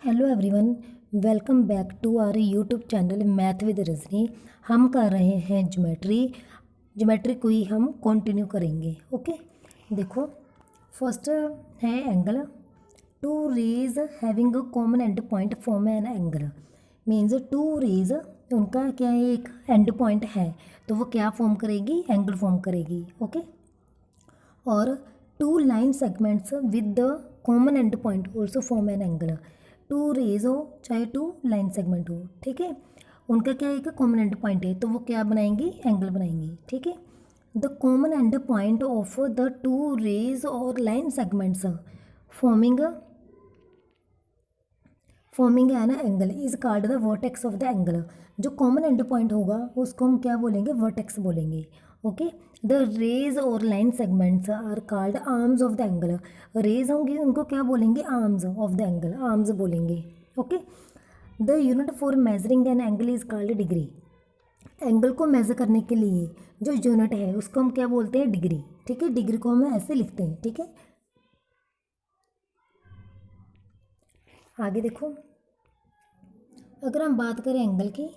Hello everyone, welcome back to our YouTube channel math with Rajni. हम कर रहे हैं ज्योमेट्री को ही हम कंटिन्यू करेंगे। ओके, देखो फर्स्ट है angle. Two rays having a common end point form an angle. Means two rays उनका क्या है, एक एंड पॉइंट है तो वो क्या फॉर्म करेगी, एंगल फॉर्म करेगी। ओके, और two line segments with the common end point also form an angle. Two rays हो चाहे टू लाइन सेगमेंट हो, ठीक है, उनका क्या है, एक कॉमन एंड पॉइंट है तो वो क्या बनाएंगी, एंगल बनाएंगी। ठीक है, the common end point of the two rays और line segments forming an angle is called the vertex of the angle. जो कॉमन एंड पॉइंट होगा उसको हम क्या बोलेंगे, वर्टेक्स बोलेंगे। ओके, द रेज और line segments are called arms of the angle. Rays होंगी उनको क्या बोलेंगे, arms of the angle, arms बोलेंगे। Okay, the unit for measuring an angle is called degree. Angle को मेजर करने के लिए जो यूनिट है उसको हम क्या बोलते हैं, डिग्री। ठीक है, डिग्री को हम ऐसे लिखते हैं। ठीक है, आगे देखो, अगर हम बात करें एंगल की,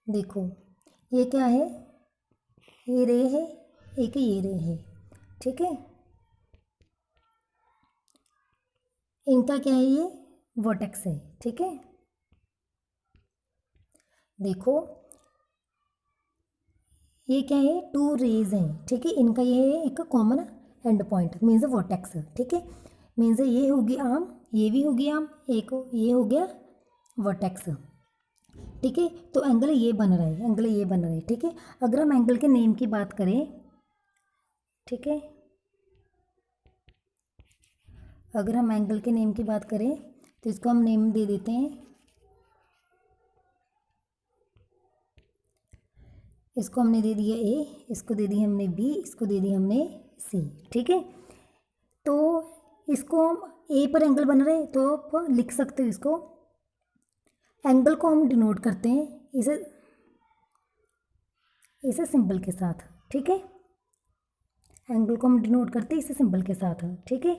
देखो ये क्या है, ये रे है, एक ये रे है। ठीक है, इनका क्या है, ये वर्टेक्स है। ठीक है, देखो ये क्या है, टू रेज हैं। ठीक है, इनका ये है एक common end point means vertex. ठीक है, मीन्स ये होगी आर्म, ये भी होगी आर्म, एक ये हो गया वर्टेक्स। ठीक है, तो एंगल ये बन रहा है, एंगल ये बन रहा है। ठीक है, अगर हम एंगल के नेम की बात करें, ठीक है, अगर हम एंगल के नेम की बात करें तो इसको हम नेम दे देते हैं, इसको हमने दे दिया ए, इसको दे दी हमने बी, इसको दे दी हमने सी। ठीक है, तो इसको हम ए पर एंगल बन रहे हैं तो आप लिख सकते हो इसको, एंगल को हम डिनोट करते हैं इसे इसे सिंबल के साथ। ठीक है, एंगल को हम डिनोट करते हैं इसे सिंबल के साथ। ठीक है,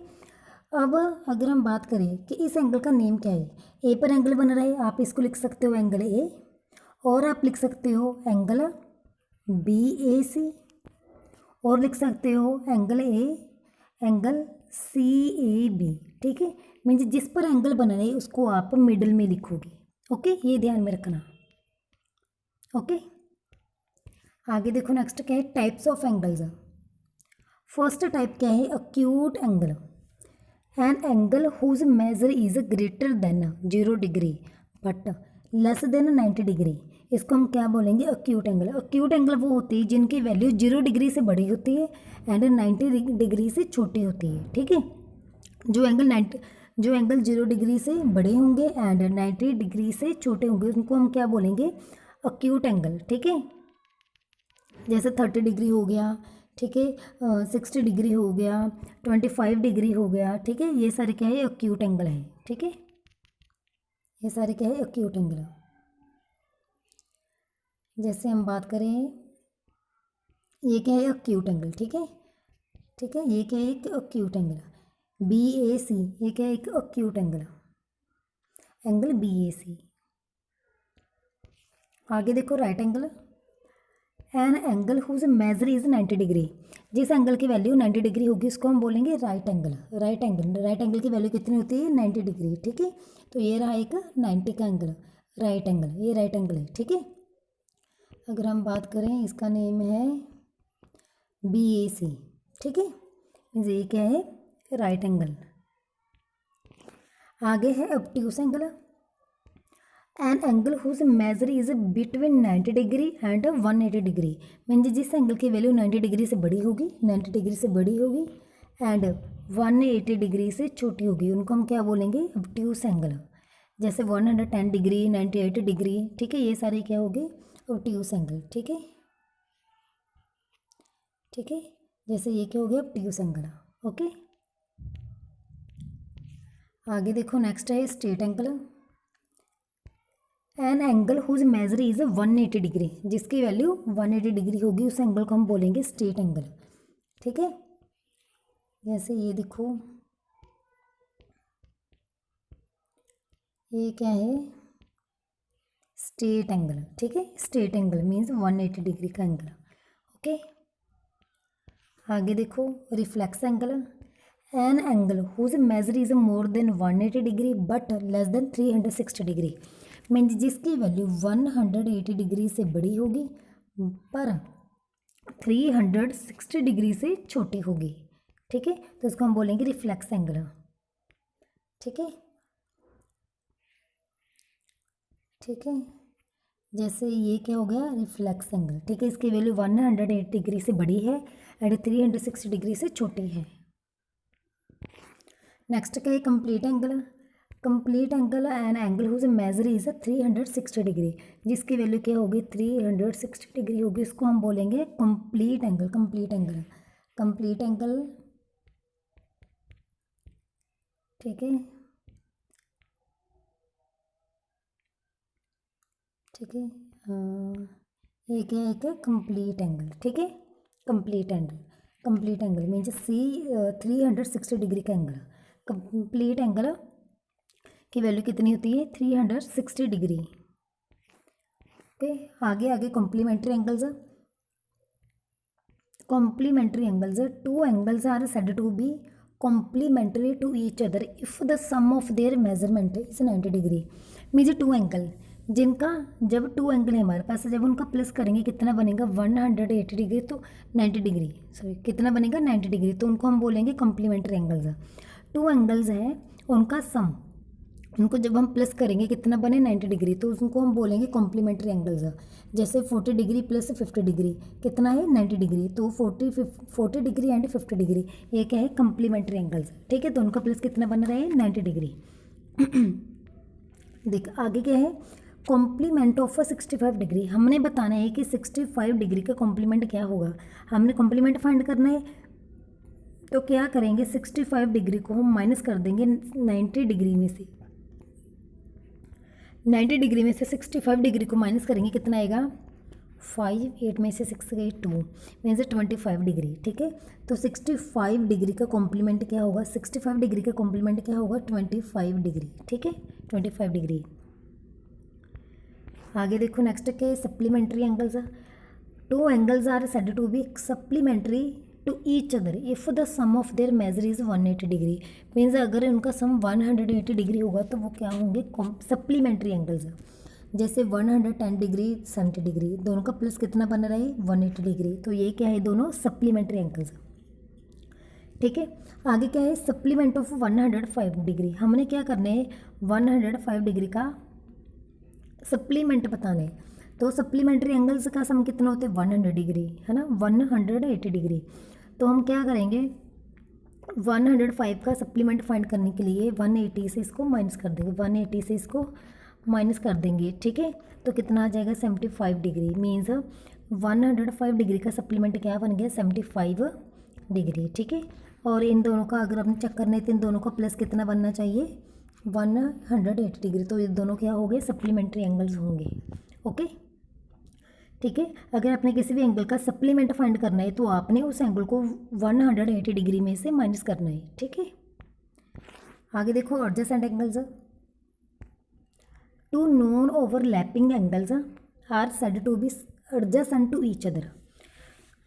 अब अगर हम बात करें कि इस एंगल का नेम क्या है, ए पर एंगल बन रहा है, आप इसको लिख सकते हो एंगल ए, और आप लिख सकते हो एंगल बी ए सी, और लिख सकते हो angle A, angle C A B. ठीक है, मीन्स जिस पर एंगल बन रहा है उसको आप मिडल में लिखोगे। ओके, ये ध्यान में रखना। ओके, आगे देखो, नेक्स्ट क्या है, types of angles. First type क्या है, acute angle. An angle whose measure is greater than 0 degree but less than 90 degree. इसको हम क्या बोलेंगे, अक्यूट एंगल। अक्यूट एंगल वो होती है जिनकी वैल्यू 0 डिग्री से बड़ी होती है एंड 90 डिग्री से छोटी होती है। ठीक है, जो एंगल 0 डिग्री से बड़े होंगे एंड 90 डिग्री से छोटे होंगे उनको हम क्या बोलेंगे, अक्यूट एंगल। ठीक है, जैसे 30 डिग्री हो गया, ठीक है, 60 डिग्री हो गया, 25 डिग्री हो गया। ठीक है, ये सारे क्या है, अक्यूट एंगल है। ठीक है, ये सारे क्या है, अक्यूट एंगल। जैसे हम बात करें, ये क्या है, अक्यूट एंगल। ठीक है, ठीक है, ये क्या है, एक acute angle B A C, ये क्या है, एक acute angle, angle B A C. आगे देखो, right angle. An angle whose measure is 90 degree. जिस एंगल की वैल्यू 90 डिग्री होगी उसको हम बोलेंगे राइट एंगल। राइट एंगल की वैल्यू कितनी होती है, 90 डिग्री। ठीक है, तो ये रहा एक 90 का एंगल, राइट एंगल, ये राइट एंगल है। ठीक है, अगर हम बात करें, इसका नेम है बी ए सी। ठीक है, मीन्स ये क्या है, राइट एंगल। आगे है obtuse angle. An angle whose measure is between 90 degree and 180 degree. Means जिस एंगल की वैल्यू 90 डिग्री से बड़ी होगी, 90 डिग्री से बड़ी होगी एंड 180 डिग्री से छोटी होगी, उनको हम क्या बोलेंगे, ऑब्ट्यूस एंगल। जैसे 110 डिग्री, 98 डिग्री। ठीक है, ये सारे क्या हो गए, ऑब्ट्यूस एंगल। ठीक है, ठीक है, जैसे ये क्या हो गया, ऑब्ट्यूस एंगल। ओके, आगे देखो, नेक्स्ट है straight angle. An angle whose measure is 180 degree, जिसकी वैल्यू 180 डिग्री होगी उस एंगल को हम बोलेंगे स्ट्रेट एंगल। ठीक है, जैसे ये देखो, ये क्या है, स्ट्रेट एंगल, ठीक है। स्ट्रेट एंगल मीन्स 180 डिग्री का एंगल, ओके। आगे देखो, reflex angle, an angle whose measure is more than 180 degree but less than 360 degree, means जिसकी वैल्यू 180 डिग्री से बड़ी होगी पर 360 डिग्री से छोटी होगी, ठीक है। तो इसको हम बोलेंगे रिफ्लेक्स एंगल, ठीक है, ठीक है। जैसे ये क्या हो गया, रिफ्लेक्स एंगल, ठीक है। इसकी वैल्यू 180 डिग्री से बड़ी है एंड 360 डिग्री से छोटी है। नेक्स्ट क्या है, complete angle. Complete angle and angle whose measure is 360 degree, जिसकी वैल्यू क्या होगी, 360 डिग्री होगी। इसको हम बोलेंगे complete angle, complete angle, complete angle, ठीक है, ठीक है। ये क्या है, क्या कंप्लीट एंगल, ठीक है। Complete angle, complete angle means 360 degree का एंगल। कंप्लीट एंगल की वैल्यू कितनी होती है, 360 डिग्री, ओके। आगे आगे complementary angles, complementary angles, two angles are said to be complementary to each other if the sum of their measurement is 90 degree, means two angle जिनका, जब to angle है हमारे पास, जब उनका प्लस करेंगे कितना बनेगा, 180 डिग्री तो 90 डिग्री, सॉरी कितना बनेगा, 90 डिग्री, तो उनको हम बोलेंगे कॉम्प्लीमेंट्री एंगल्स। टू एंगल्स हैं, उनका सम, उनको जब हम प्लस करेंगे कितना बने, 90 डिग्री, तो उसको हम बोलेंगे कॉम्प्लीमेंट्री एंगल्स। जैसे 40 डिग्री प्लस 50 डिग्री कितना है, 90 डिग्री, तो 40 डिग्री एंड 50 डिग्री ये क्या है, कॉम्प्लीमेंट्री एंगल्स, ठीक है। तो उनका प्लस कितना बन रहा है, 90 डिग्री। देख आगे क्या है, कॉम्प्लीमेंट ऑफ 65 डिग्री, हमने बताना है कि 65 डिग्री का कॉम्प्लीमेंट क्या होगा, हमने कॉम्प्लीमेंट फाइंड करना है। तो क्या करेंगे, 65 डिग्री को हम माइनस कर देंगे 90 डिग्री में से, 90 डिग्री में से 65 डिग्री को माइनस करेंगे कितना आएगा, 5, 8 में से 6 गई 2, मीन्स 25 डिग्री, ठीक है। तो 65 डिग्री का कॉम्प्लीमेंट क्या होगा, 65 डिग्री का कॉम्प्लीमेंट क्या होगा, 25 डिग्री, ठीक है, 25 डिग्री। आगे देखो नेक्स्ट क्या है, supplementary angles. Two angles are said to be supplementary to each other if the sum of their measure is 180 degree, means अगर उनका सम 180 डिग्री होगा तो वो क्या होंगे, सप्लीमेंट्री एंगल्स। जैसे 110 डिग्री 70 डिग्री, दोनों का प्लस कितना बन रहा है, 180 डिग्री, तो ये क्या है, दोनों सप्लीमेंट्री एंगल्स, ठीक है। आगे क्या है, सप्लीमेंट ऑफ 105 डिग्री, हमने क्या करना है, 105 डिग्री का सप्लीमेंट बताने हैं। तो सप्लीमेंट्री एंगल्स का सम कितना होता है, 100 डिग्री, है ना, 180 डिग्री। तो हम क्या करेंगे, 105 का सप्लीमेंट फाइंड करने के लिए 180 से इसको माइनस कर देंगे, 180 से इसको माइनस कर देंगे, ठीक है। तो कितना आ जाएगा, 75 डिग्री, मीन्स 105 डिग्री का सप्लीमेंट क्या बन गया, 75 डिग्री, ठीक है। और इन दोनों का अगर हम चेक करने तो इन दोनों का प्लस कितना बनना चाहिए, 180 डिग्री, तो ये दोनों क्या हो गए, सप्लीमेंट्री एंगल्स होंगे, ओके, ठीक है। अगर आपने किसी भी एंगल का सप्लीमेंट फाइंड करना है तो आपने उस एंगल को 180 डिग्री में से माइनस करना है, ठीक है। आगे देखो adjacent angles, two non overlapping angles are said to be adjacent to each other,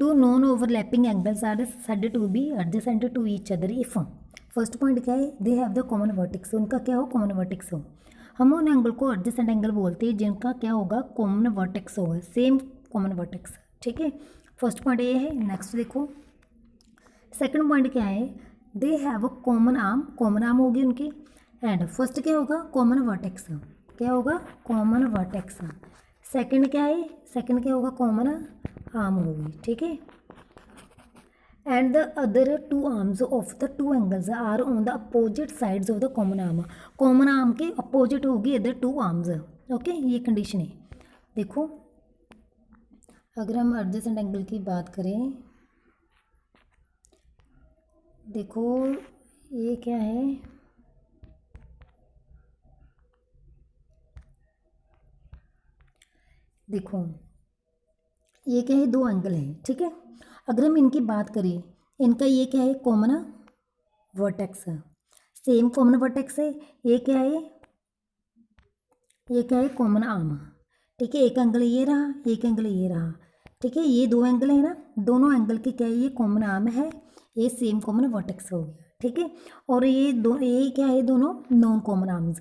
two non overlapping angles are said to be adjacent to each other if, first point क्या है, they have the common vertex, उनका क्या हो, common vertex हो। हम उन angle को adjacent angle बोलते हैं जिनका क्या होगा, कॉमन वर्टेक्स होगा, सेम कॉमन वर्टेक्स, ठीक है। फर्स्ट पॉइंट ये है। नेक्स्ट देखो सेकंड पॉइंट क्या है, they have a common arm, common arm होगी उनकी, एंड फर्स्ट क्या होगा, कॉमन वर्टेक्स, क्या होगा, कॉमन वर्टेक्स। सेकंड क्या है, सेकंड क्या होगा, कॉमन आर्म होगी, ठीक है। And the other two arms of the two angles are on the opposite sides of the common arm, common arm के अपोजिट होगी अदर टू आर्म्स, ओके, ये कंडीशन है। देखो अगर हम एडजेसेंट एंगल की बात करें, देखो ये क्या है, देखो ये क्या है, दो एंगल है, ठीक है। अगर हम इनकी बात करें, इनका ये क्या है, common vertex, same common vertex है, ये क्या है, ये क्या है, कॉमन आर्म। ठीक है, एक एंगल ये रहा, एक एंगल ये रहा। ठीक है, ये दो एंगल है ना, दोनों एंगल की क्या है, ये कॉमन आर्म है, ये सेम कॉमन वर्टेक्स हो गया। ठीक है, और ये क्या है, दोनों नॉन कॉमन आर्म्स।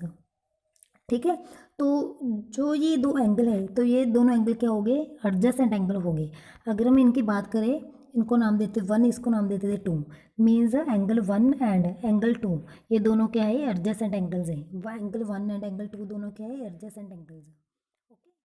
ठीक है, तो जो ये दो एंगल है, तो ये दोनों एंगल क्या हो गए, एडजेसेंट एंगल हो गए। अगर हम इनकी बात करें, इनको नाम देते 1, इसको नाम देते थे 2, मीन्स एंगल 1 एंड एंगल 2 ये दोनों क्या है, एडजेसेंट एंगल्स हैं। एंगल 1 एंड एंगल 2 दोनों क्या है, एडजेसेंट एंगल्स हैं।